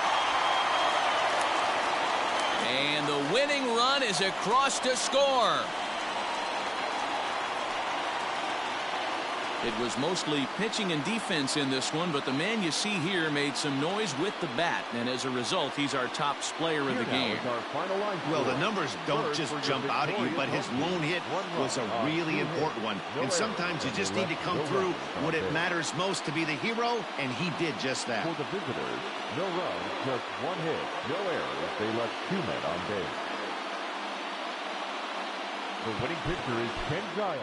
And the winning run is across to score. It was mostly pitching and defense in this one, but the man you see here made some noise with the bat, and as a result, he's our top player of the game. Well, the numbers don't just jump out at you, but his lone hit was a really important one. And sometimes you just need to come through when it matters most to be the hero, and he did just that. For the visitors, no runs, just 1 hit, no errors. They left 2 men on base. The winning pitcher is Ken Giles.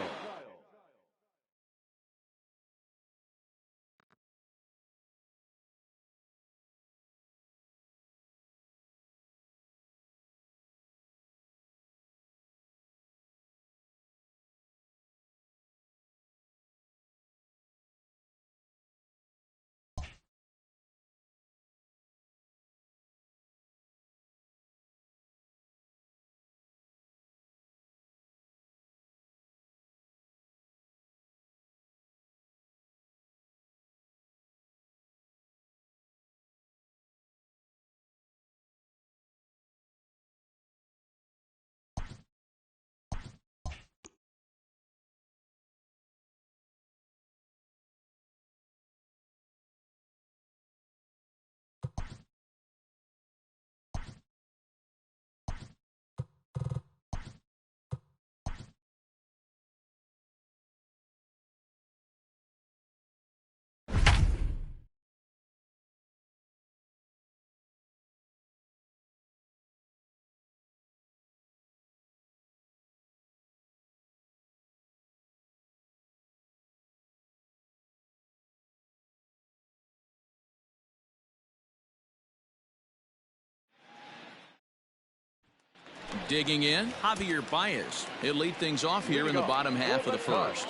Digging in, Javier Baez. He'll lead things off here in the bottom half of the first.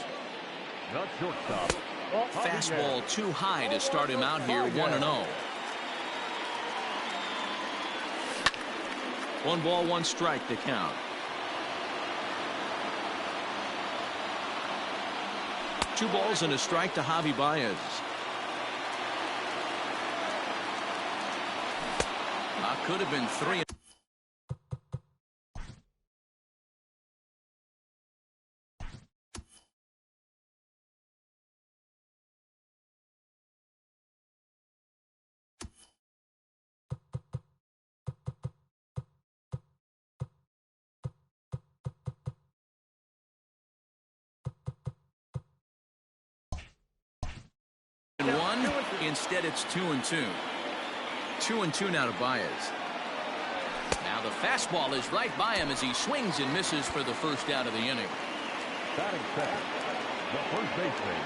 The shortstop. Fastball too high to start him out here 1-0. 1 ball, 1 strike to count. Two balls and a strike to Javi Baez. Could have been 3. Instead, it's 2-2. 2-2 now to Baez. Now the fastball is right by him as he swings and misses for the first out of the inning. Batting second, the first baseman,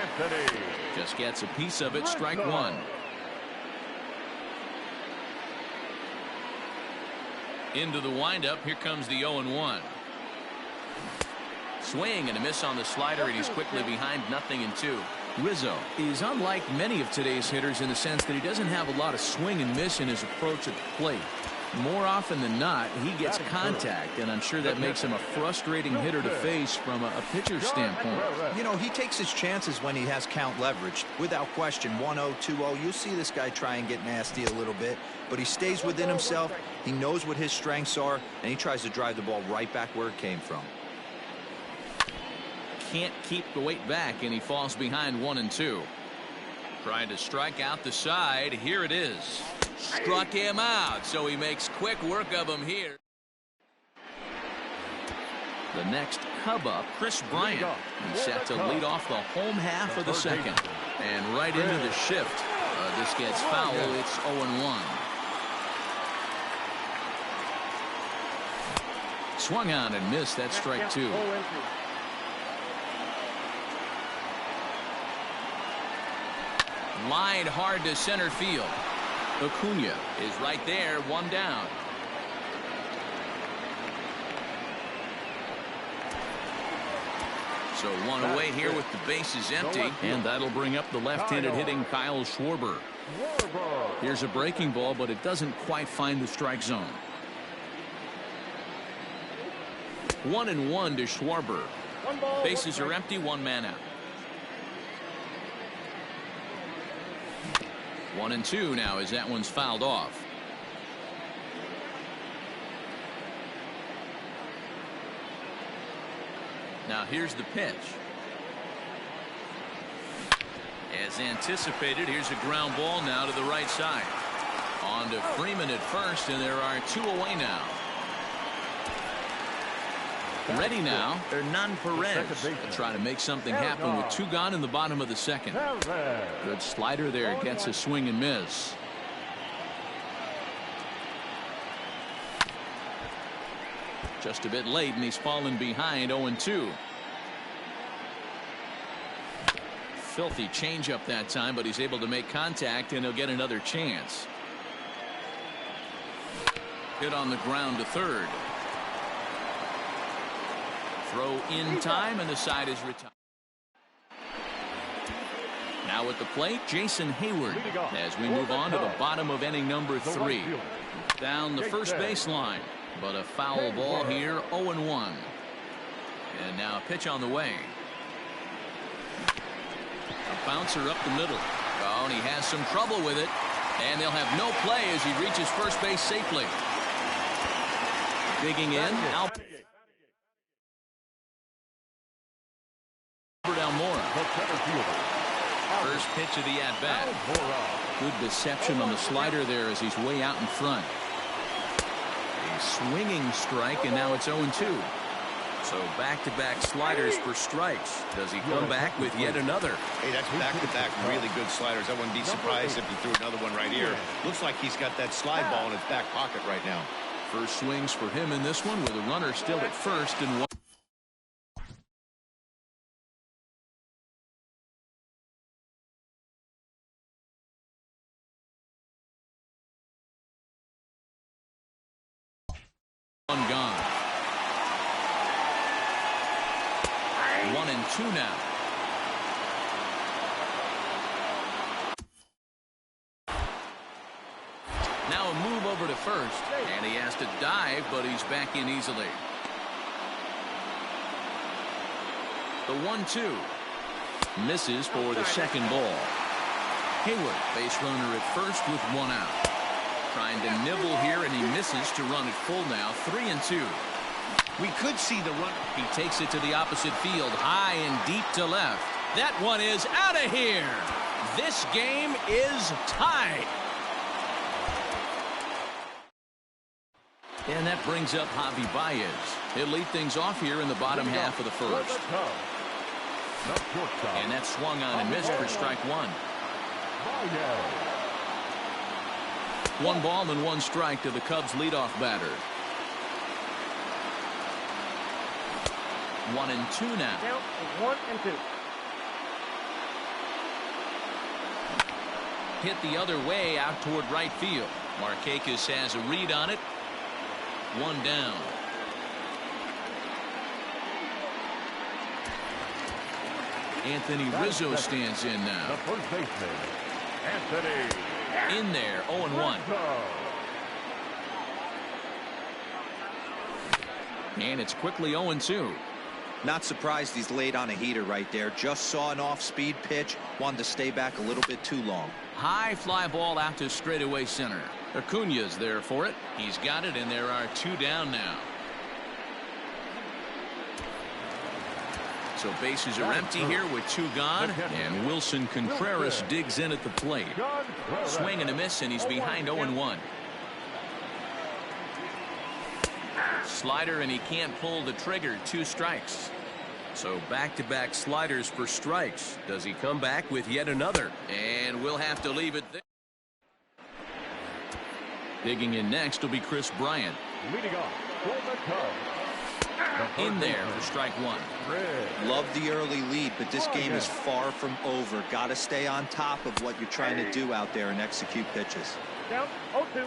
Anthony. Just gets a piece of it, strike one. Into the windup, here comes the 0-1. Swing and a miss on the slider, and he's quickly behind 0-2. Rizzo is unlike many of today's hitters in the sense that he doesn't have a lot of swing and miss in his approach at the plate. More often than not, he gets contact, and I'm sure that makes him a frustrating hitter to face from a pitcher's standpoint. You know, he takes his chances when he has count leverage. Without question, 1-0, 2-0, you see this guy try and get nasty a little bit, but he stays within himself. He knows what his strengths are, and he tries to drive the ball right back where it came from. Can't keep the weight back, and he falls behind 1-2. Trying to strike out the side. Here it is. Struck him out, so he makes quick work of him here. The next Cub up, Chris Bryant. He's set to lead off the home half of the second. And right into the shift. This gets foul. It's 0-1. Swung on and missed. That's strike two. Lined hard to center field. Acuna is right there, one down. So one away here with the bases empty, and that'll bring up the left-handed hitting Kyle Schwarber. Here's a breaking ball, but it doesn't quite find the strike zone. 1-1 to Schwarber. Bases are empty, one man out. 1-2 now as that one's fouled off. Now here's the pitch. As anticipated, here's a ground ball now to the right side. On to Freeman at first, and there are two away now. Ready now, Hernan Perez trying to make something happen with two gone in the bottom of the second. Good slider there, gets a swing and miss. Just a bit late, and he's fallen behind 0-2. Filthy changeup that time, but he's able to make contact, and he'll get another chance. Hit on the ground to third. Throw in time, and the side is retired. Now at the plate, Jason Hayward as we move on to the bottom of inning number 3. Down the first baseline, but a foul ball here, 0-1. And now a pitch on the way. A bouncer up the middle. Oh, and he has some trouble with it. And they'll have no play as he reaches first base safely. Digging in, Albert Almora. First pitch of the at-bat. Good deception on the slider there as he's way out in front. A swinging strike, and now it's 0-2. So back-to-back sliders for strikes. Does he come back with yet another? Hey, that's back-to-back really good sliders. I wouldn't be surprised if he threw another one right here. Looks like he's got that slide ball in his back pocket right now. First swings for him in this one with a runner still at first and one. One gone. 1-2 now. Now a move over to first, and he has to dive, but he's back in easily. The 1-2 misses for the second ball. Hayward, base runner at first with one out. Trying to nibble here, and he misses to run it full now. 3-2. We could see the run. He takes it to the opposite field, high and deep to left. That one is out of here. This game is tied. And that brings up Javi Baez. He'll lead things off here in the bottom half of the first. And that swung on and missed for strike one. 1 ball and 1 strike to the Cubs leadoff batter. 1-2 now. 1-2. Hit the other way out toward right field. Markakis has a read on it. 1 down. Anthony Rizzo stands in now. The first baseman, Anthony. In there, 0-1. And it's quickly 0-2. Not surprised he's laid on a heater right there. Just saw an off-speed pitch. Wanted to stay back a little bit too long. High fly ball out to straightaway center. Acuña's there for it. He's got it, and there are 2 down now. So bases are empty here with 2 gone, and Wilson Contreras digs in at the plate. Swing and a miss, and he's behind 0-1. Slider, and he can't pull the trigger. 2 strikes. So back-to-back sliders for strikes. Does he come back with yet another? And we'll have to leave it there. Digging in next will be Chris Bryant. Leading off for the Cubs. In there for strike 1. Love the early lead, but this game is far from over. Got to stay on top of what you're trying to do out there and execute pitches. Down 0-2.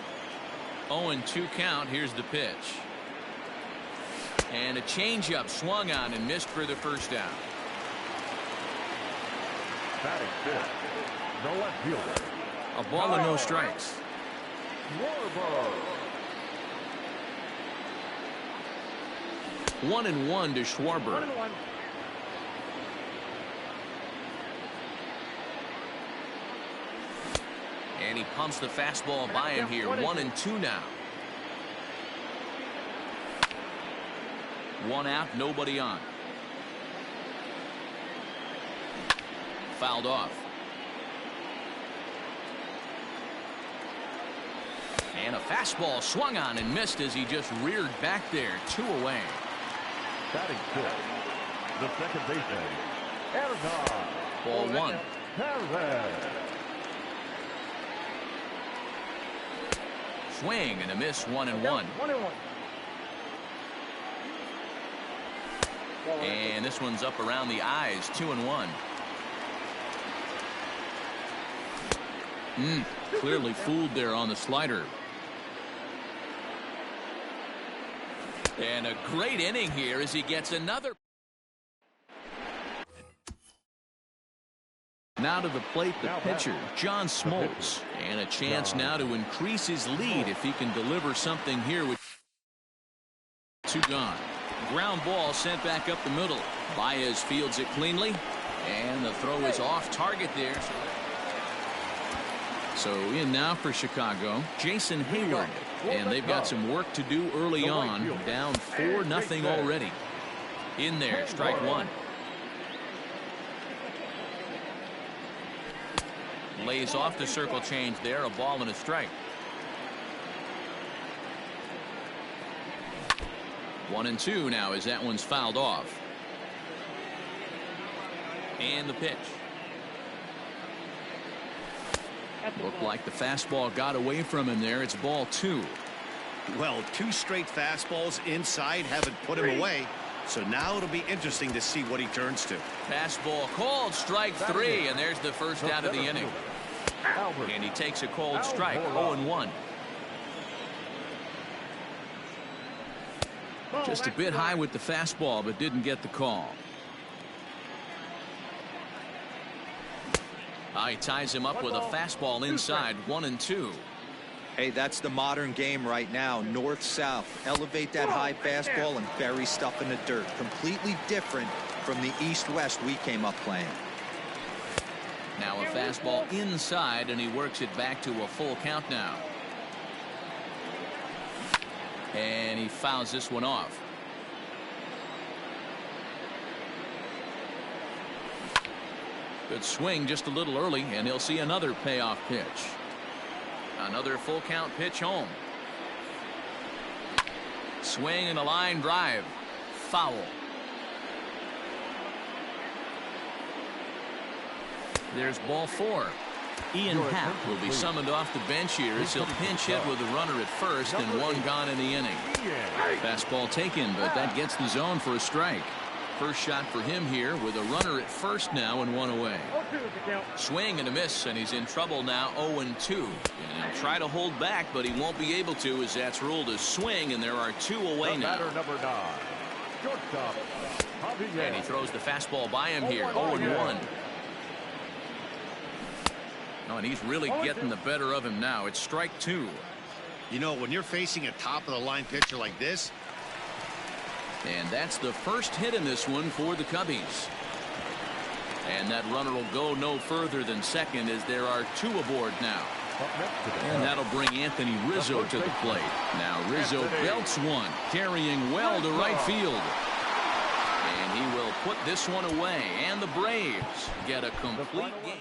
0-2 count. Here's the pitch. And a changeup swung on and missed for the first out. Batting fifth, the left fielder. A ball and no strikes. 1-1 to Schwarber. 1-1. And he pumps the fastball by him here. 1-2 now. 1 out, nobody on. Fouled off. And a fastball swung on and missed as he just reared back there. 2 away. Batting fifth, the second baseman, Arizona. Ball 1. Perez. Swing and a miss. 1-1. 1-1. And this one's up around the eyes. 2-1. Clearly fooled there on the slider. And a great inning here as he gets another. Now to the plate, the pitcher, John Smoltz. And a chance now to increase his lead if he can deliver something here with 2 gone. Ground ball sent back up the middle. Baez fields it cleanly. And the throw is off target there. So in now for Chicago, Jason Hayward. And they've got some work to do early on. Down 4-0 already. In there, strike 1. Lays off the circle change there. A ball and a strike. 1-2 now as that one's fouled off. And the pitch. Looked like the fastball got away from him there. It's ball 2. Well, 2 straight fastballs inside haven't put him away. So now it'll be interesting to see what he turns to. Fastball called, strike 3, and there's the first out of the inning. And he takes a cold strike. 0-1. Just a bit high with the fastball, but didn't get the call. He ties him up with a fastball inside, 1-2. Hey, that's the modern game right now. North-south. Elevate that high fastball and bury stuff in the dirt. Completely different from the east-west we came up playing. Now a fastball inside, and he works it back to a full count now. And he fouls this one off. Good swing just a little early, and he'll see another payoff pitch. Another full count pitch home. Swing and a line drive. Foul. There's ball 4. Ian Happ will be summoned off the bench here as he'll pinch hit with a runner at first and one gone in the inning. Fastball taken, but that gets the zone for a strike. First shot for him here with a runner at first now and one away. Swing and a miss, and he's in trouble now, 0-2. And he'll try to hold back, but he won't be able to as that's ruled a swing, and there are 2 away now. Number 9, shortstop, and he throws the fastball by him here, 0-1. Oh, and he's really getting the better of him now. It's strike 2. You know, when you're facing a top-of-the-line pitcher like this. And that's the first hit in this one for the Cubbies. And that runner will go no further than second as there are 2 aboard now. And that'll bring Anthony Rizzo to the plate. Now Rizzo belts one, carrying well to right field. And he will put this one away. And the Braves get a complete game.